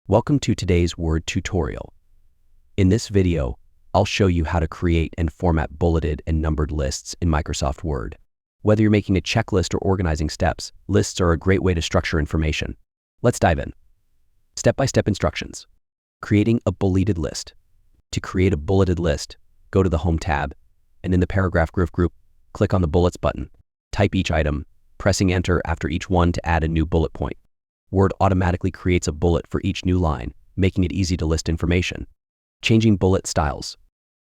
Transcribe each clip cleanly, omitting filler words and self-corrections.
Welcome to today's Word tutorial. In this video, I'll show you how to create and format bulleted and numbered lists in Microsoft Word. Whether you're making a checklist or organizing steps, lists are a great way to structure information. Let's dive in. Step-by-step instructions. Creating a bulleted list. To create a bulleted list, go to the Home tab, and in the paragraph group, click on the Bullets button. Type each item, pressing Enter after each one to add a new bullet point. Word automatically creates a bullet for each new line, making it easy to list information. Changing bullet styles.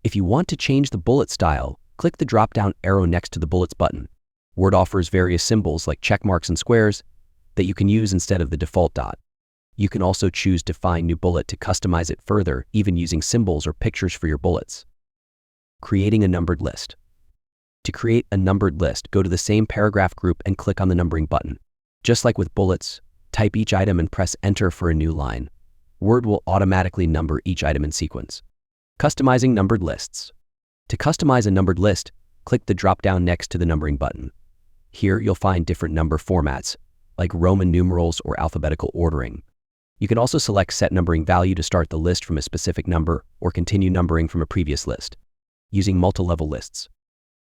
If you want to change the bullet style, click the drop-down arrow next to the Bullets button. Word offers various symbols like check marks and squares that you can use instead of the default dot. You can also choose Define New Bullet to customize it further, even using symbols or pictures for your bullets. Creating a numbered list. To create a numbered list, go to the same paragraph group and click on the numbering button. Just like with bullets, type each item and press Enter for a new line. Word will automatically number each item in sequence. Customizing numbered lists. To customize a numbered list, click the drop-down next to the numbering button. Here you'll find different number formats, like Roman numerals or alphabetical ordering. You can also select Set Numbering Value to start the list from a specific number or continue numbering from a previous list. Using multi-level lists.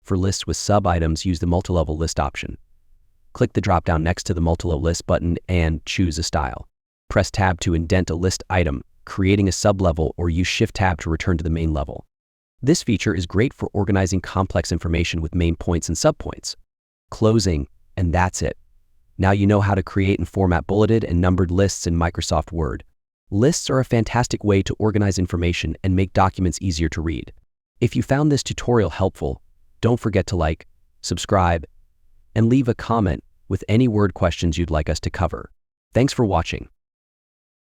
For lists with sub-items, use the multi-level list option. Click the drop-down next to the multi-level list button and choose a style. Press Tab to indent a list item, creating a sub-level, or use Shift-Tab to return to the main level. This feature is great for organizing complex information with main points and subpoints. Closing, and that's it. Now you know how to create and format bulleted and numbered lists in Microsoft Word. Lists are a fantastic way to organize information and make documents easier to read. If you found this tutorial helpful, don't forget to like, subscribe, and leave a comment with any Word questions you'd like us to cover. Thanks for watching.